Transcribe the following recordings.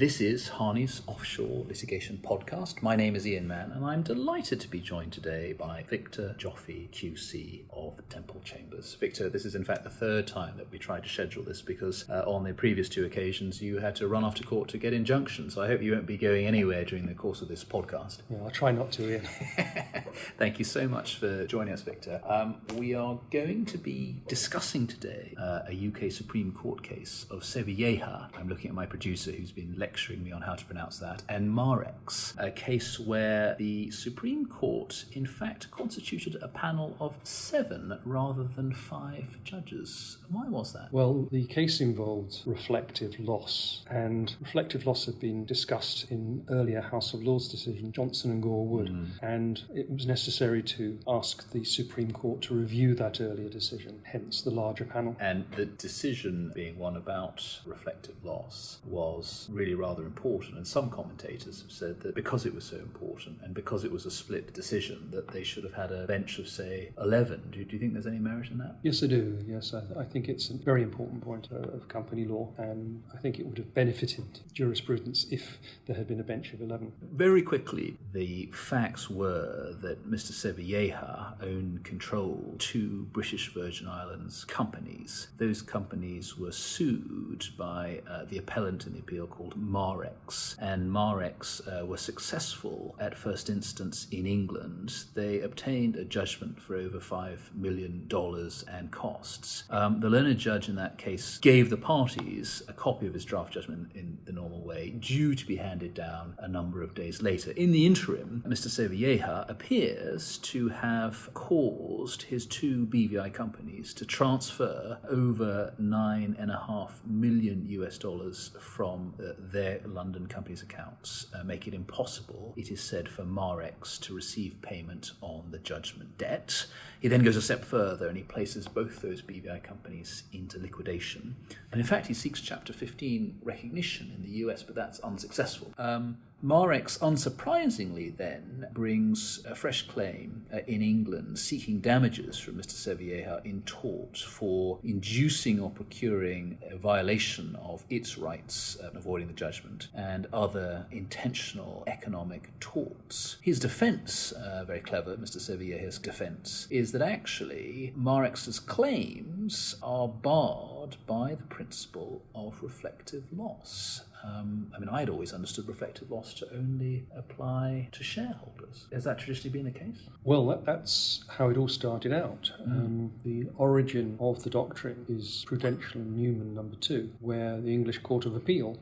This is Harney's Offshore Litigation Podcast. My name is Ian Mann, and I'm delighted to be joined today by Victor Joffe, QC of Temple Chambers. Victor, this is in fact the third time that we tried to schedule this because on the previous two occasions you had to run off to court to get injunctions. So I hope you won't be going anywhere during the course of this podcast. Yeah, I'll try not to, Ian. Thank you so much for joining us, Victor. We are going to be discussing today a UK Supreme Court case of Sevilleja. I'm looking at my producer who's been lecturing me on how to pronounce that, and Marex, a case where the Supreme Court in fact constituted a panel of 7 rather than 5 judges. Why was that? Well, the case involved reflective loss, and reflective loss had been discussed in earlier House of Lords decision, Johnson and Gore Wood, and it was necessary to ask the Supreme Court to review that earlier decision, hence the larger panel. And the decision being one about reflective loss was really rather important, and some commentators have said that because it was so important and because it was a split decision that they should have had a bench of, say, 11. Do you think there's any merit in that? Yes, I do. Yes, I think it's a very important point of company law, and I think it would have benefited jurisprudence if there had been a bench of 11. Very quickly, the facts were that Mr. Sevilleja controlled 2 British Virgin Islands companies. Those companies were sued by the appellant in the appeal called Marex, and Marex were successful at first instance in England. They obtained a judgment for over $5 million and costs. The learned judge in that case gave the parties a copy of his draft judgment in the normal way, due to be handed down a number of days later. In the interim, Mr. Sevilleja appears to have caused his 2 BVI companies to transfer over $9.5 million from their London company's accounts, make it impossible, it is said, for Marex to receive payment on the judgment debt. He then goes a step further and he places both those BVI companies into liquidation. And in fact, he seeks Chapter 15 recognition in the US, but that's unsuccessful. Marex, unsurprisingly then, brings a fresh claim in England seeking damages from Mr. Sevilleja in tort for inducing or procuring a violation of its rights, avoiding the judgment, and other intentional economic torts. His defence, very clever, Mr. Sevilleja's defence, is that actually Marex's claims are barred by the principle of reflective loss. I'd always understood reflective loss to only apply to shareholders. Has that traditionally been the case? Well, that's how it all started out. The origin of the doctrine is Prudential and Newman No. 2, where the English Court of Appeal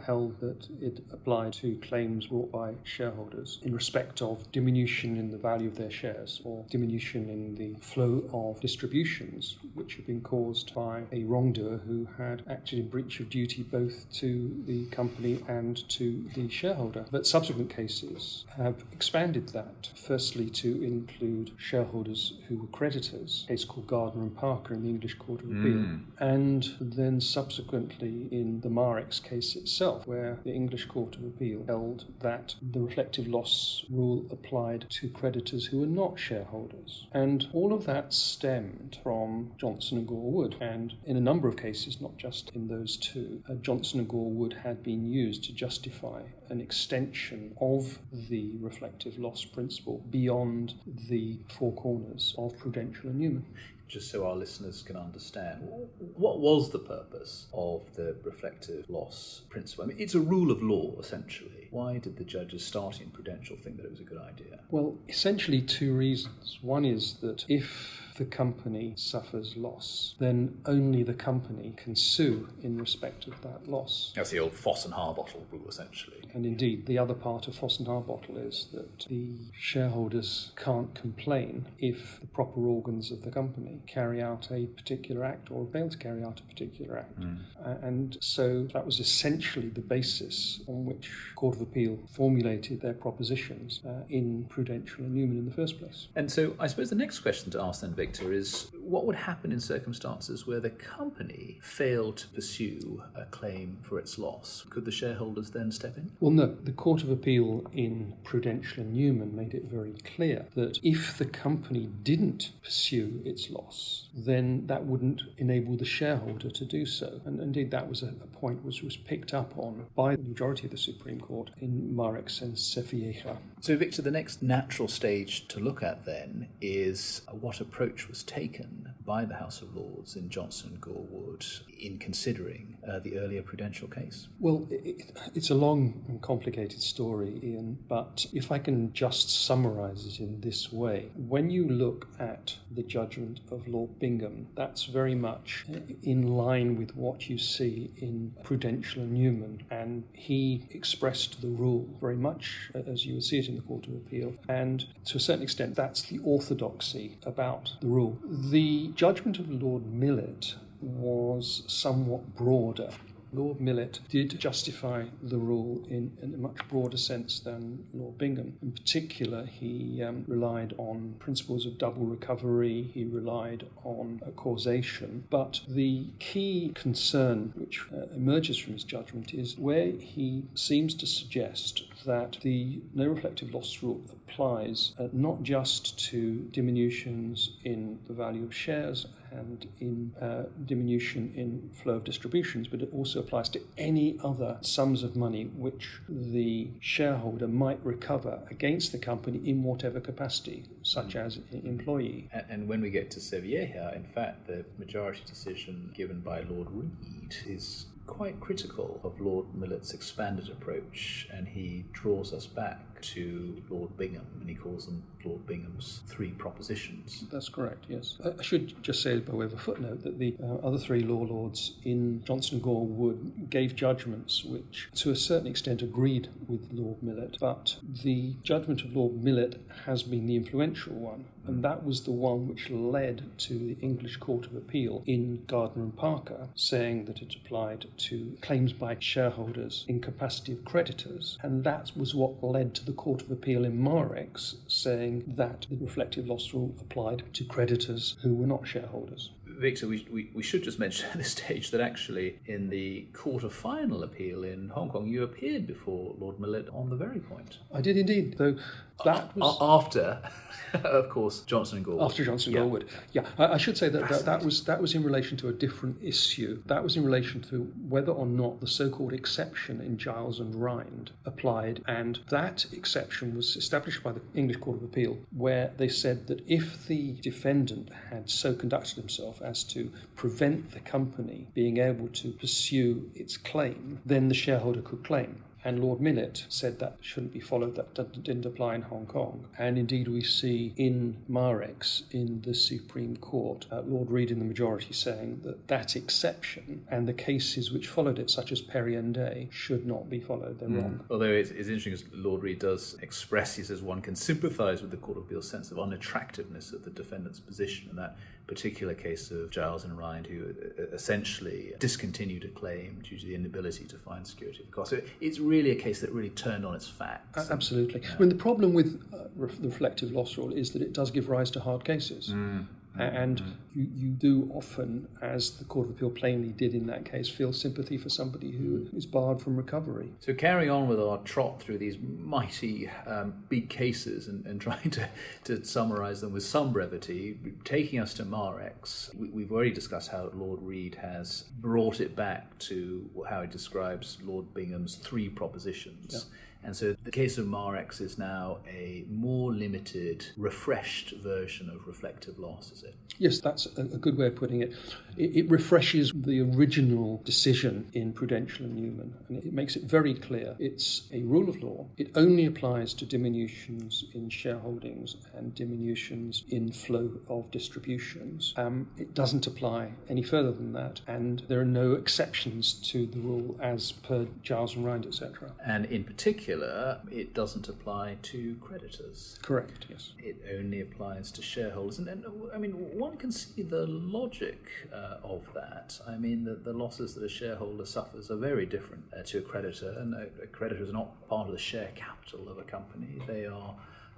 held that it applied to claims brought by shareholders in respect of diminution in the value of their shares or diminution in the flow of distributions which had been caused by a wrongdoer who had acted in breach of duty both to the company and to the shareholder. But subsequent cases have expanded that, firstly to include shareholders who were creditors, a case called Gardner and Parker in the English Court of Appeal, and then subsequently in the Marex case itself, where the English Court of Appeal held that the reflective loss rule applied to creditors who were not shareholders. And all of that stemmed from Johnson and Gore Wood, and in a number of cases, not just in those 2, Johnson and Gore Wood had been used to justify an extension of the reflective loss principle beyond the 4 corners of Prudential and Newman. Just so our listeners can understand, what was the purpose of the reflective loss principle? It's a rule of law, essentially. Why did the judges starting Prudential think that it was a good idea? Well, essentially 2 reasons. One is that if the company suffers loss, then only the company can sue in respect of that loss. That's the old Foss and Harbottle rule, essentially. And indeed, the other part of Foss and Harbottle is that the shareholders can't complain if the proper organs of the company carry out a particular act or fail to carry out a particular act. And so that was essentially the basis on which Court of Appeal formulated their propositions in Prudential and Newman in the first place. And so I suppose the next question to ask then, Victor, is what would happen in circumstances where the company failed to pursue a claim for its loss? Could the shareholders then step in? Well, no. The Court of Appeal in Prudential and Newman made it very clear that if the company didn't pursue its loss, then that wouldn't enable the shareholder to do so. And indeed, that was a point which was picked up on by the majority of the Supreme Court in Marex and Sevilleja. So, Victor, the next natural stage to look at then is what approach was taken by the House of Lords in Johnson Gore Wood in considering the earlier Prudential case. Well, it's a long and complicated story, Ian, but if I can just summarise it in this way, when you look at the judgment of Lord Bingham, that's very much in line with what you see in Prudential and Newman, and he expressed the rule very much as you would see it in the Court of Appeal, and to a certain extent that's the orthodoxy about the rule. The judgment of Lord Millet was somewhat broader. Lord Millet did justify the rule in a much broader sense than Lord Bingham. In particular, he relied on principles of double recovery, he relied on causation, but the key concern which emerges from his judgment is where he seems to suggest that the no reflective loss rule applies not just to diminutions in the value of shares and in diminution in flow of distributions, but it also applies to any other sums of money which the shareholder might recover against the company in whatever capacity, such as employee. And when we get to Sevilleja, in fact, the majority decision given by Lord Reed is quite critical of Lord Millet's expanded approach, and he draws us back to Lord Bingham, and he calls them Lord Bingham's three propositions. That's correct, yes. I should just say by way of a footnote that the other three law lords in Johnson Gore Wood gave judgments which to a certain extent agreed with Lord Millet, but the judgment of Lord Millet has been the influential one, and that was the one which led to the English Court of Appeal in Gardner and Parker saying that it applied to claims by shareholders in capacity of creditors, and that was what led to the Court of Appeal in Marex saying that the reflective loss rule applied to creditors who were not shareholders. Victor, we should just mention at this stage that actually in the Court of Final Appeal in Hong Kong, you appeared before Lord Millet on the very point. I did indeed, though that was... After, of course, Johnson and Gore Wood. After Johnson and Gore Wood. Yeah, I should say that was in relation to a different issue. That was in relation to whether or not the so-called exception in Giles and Rind applied, and that exception was established by the English Court of Appeal, where they said that if the defendant had so conducted himself as to prevent the company being able to pursue its claim, then the shareholder could claim. And Lord Millet said that shouldn't be followed, that didn't apply in Hong Kong. And indeed we see in Marex, in the Supreme Court, Lord Reed in the majority saying that that exception and the cases which followed it, such as Perry and Day, should not be followed. They're wrong. Although it's interesting, as Lord Reed does express, he says one can sympathise with the Court of Appeal's sense of unattractiveness of the defendant's position in that particular case of Giles and Rind, who essentially discontinued a claim due to the inability to find security of cost. So it's really a case that really turned on its facts. Absolutely. I mean, the problem with the reflective loss rule is that it does give rise to hard cases. And you do often, as the Court of Appeal plainly did in that case, feel sympathy for somebody who is barred from recovery. So carrying on with our trot through these mighty big cases and trying to summarise them with some brevity, taking us to Marex, we've already discussed how Lord Reed has brought it back to how he describes Lord Bingham's three propositions. Yeah. And so the case of Marex is now a more limited, refreshed version of reflective loss, is it? Yes, that's a good way of putting it. It refreshes the original decision in Prudential and Newman, and it makes it very clear. It's a rule of law. It only applies to diminutions in shareholdings and diminutions in flow of distributions. It doesn't apply any further than that, and there are no exceptions to the rule as per Giles and Rind, etc. And in particular, it doesn't apply to creditors. Correct, yes. It only applies to shareholders. And I mean, one can see the logic of that. I mean, the losses that a shareholder suffers are very different to a creditor, and a creditor is not part of the share capital of a company. They are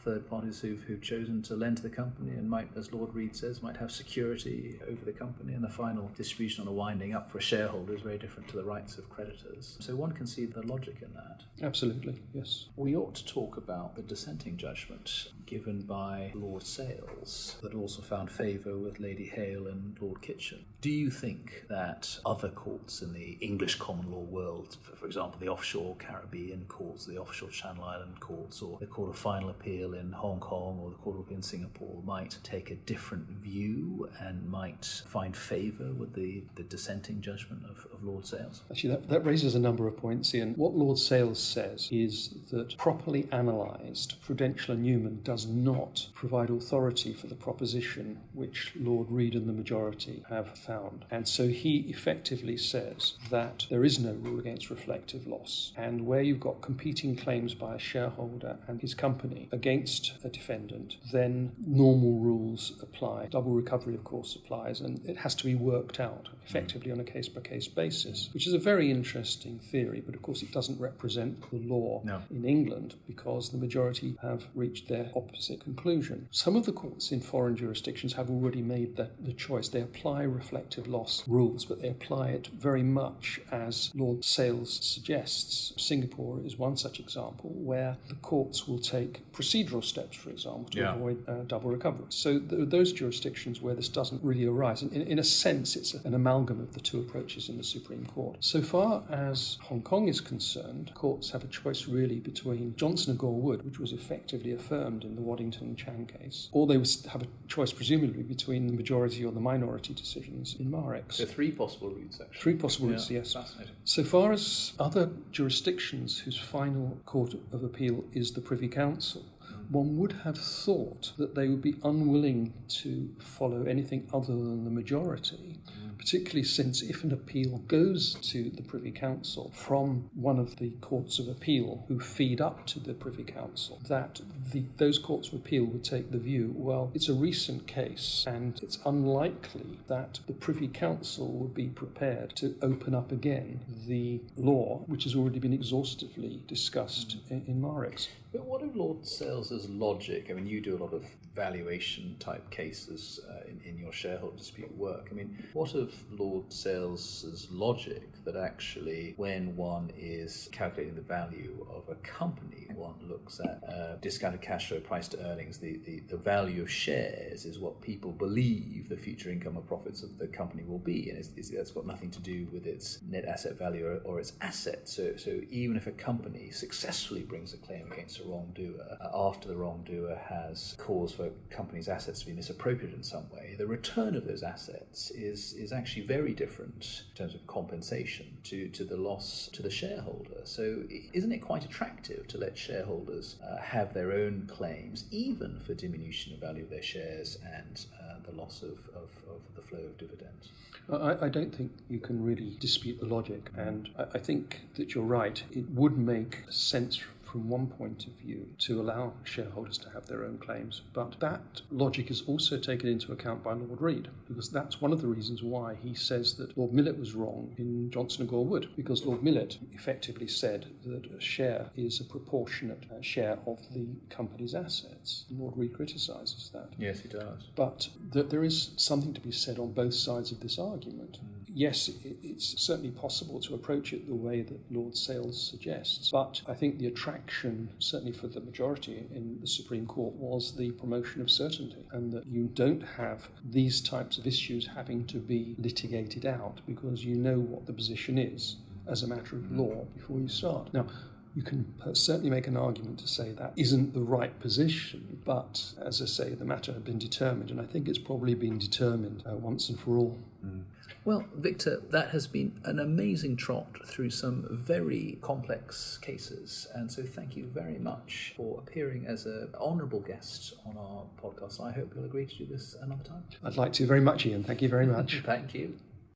third parties who've chosen to lend to the company and might, as Lord Reid says, might have security over the company, and the final distribution on the winding up for a shareholder is very different to the rights of creditors. So one can see the logic in that. Absolutely, yes. We ought to talk about the dissenting judgment given by Lord Sales that also found favour with Lady Hale and Lord Kitchen. Do you think that other courts in the English common law world, for example, the offshore Caribbean courts, the offshore Channel Island courts, or the Court of Final Appeal in Hong Kong or the Court of Appeal in Singapore might take a different view and might find favour with the dissenting judgment of Lord Sales? Actually, that raises a number of points, Ian. What Lord Sales says is that properly analysed, Prudential and Newman does not provide authority for the proposition which Lord Reid and the majority have found. And so he effectively says that there is no rule against reflective loss. And where you've got competing claims by a shareholder and his company against a defendant, then normal rules apply. Double recovery, of course, applies, and it has to be worked out effectively on a case-by-case basis, which is a very interesting theory, but of course it doesn't represent the law in England because the majority have reached their opposite conclusion. Some of the courts in foreign jurisdictions have already made the choice. They apply reflective loss rules, but they apply it very much as Lord Sales suggests. Singapore is one such example where the courts will take procedural steps, for example, to avoid double recovery. So there are those jurisdictions where this doesn't really arise. And in a sense, it's an amalgam of the two approaches in the Supreme Court. So far as Hong Kong is concerned, courts have a choice really between Johnson and Gore Wood, which was effectively affirmed in the Waddington and Chan case, or they would have a choice presumably between the majority or the minority decisions in Marex. So three possible routes, actually. Three possible routes, yes. Fascinating. So far as other jurisdictions whose final court of appeal is the Privy Council, one would have thought that they would be unwilling to follow anything other than the majority, particularly since if an appeal goes to the Privy Council from one of the courts of appeal who feed up to the Privy Council, that those courts of appeal would take the view, well, it's a recent case and it's unlikely that the Privy Council would be prepared to open up again the law, which has already been exhaustively discussed in Marex. But what of Lord Sales's logic? I mean, you do a lot of valuation type cases in your shareholder dispute work. I mean, what of Lord Sales's logic that actually when one is calculating the value of a company, one looks at discounted cash flow, price to earnings, the value of shares is what people believe the future income or profits of the company will be, and that's got nothing to do with its net asset value or its assets. So even if a company successfully brings a claim against a wrongdoer after the wrongdoer has caused for company's assets to be misappropriated in some way, the return of those assets is actually very different in terms of compensation to the loss to the shareholder. So isn't it quite attractive to let shareholders have their own claims, even for diminution of value of their shares and the loss of the flow of dividends? I don't think you can really dispute the logic, and I think that you're right. It would make sense from one point of view to allow shareholders to have their own claims, but that logic is also taken into account by Lord Reid, because that's one of the reasons why he says that Lord Millett was wrong in Johnson and Gore Wood, because Lord Millett effectively said that a share is a proportionate share of the company's assets. Lord Reid criticises that. Yes, he does. But there is something to be said on both sides of this argument. Yes, it's certainly possible to approach it the way that Lord Sales suggests, but I think the attraction, certainly for the majority in the Supreme Court, was the promotion of certainty, and that you don't have these types of issues having to be litigated out because you know what the position is as a matter of law before you start. Now, you can certainly make an argument to say that isn't the right position, but as I say, the matter had been determined, and I think it's probably been determined once and for all. Well, Victor, that has been an amazing trot through some very complex cases, and so thank you very much for appearing as an honourable guest on our podcast. I hope you'll agree to do this another time. I'd like to very much, Ian. Thank you very much. Thank you.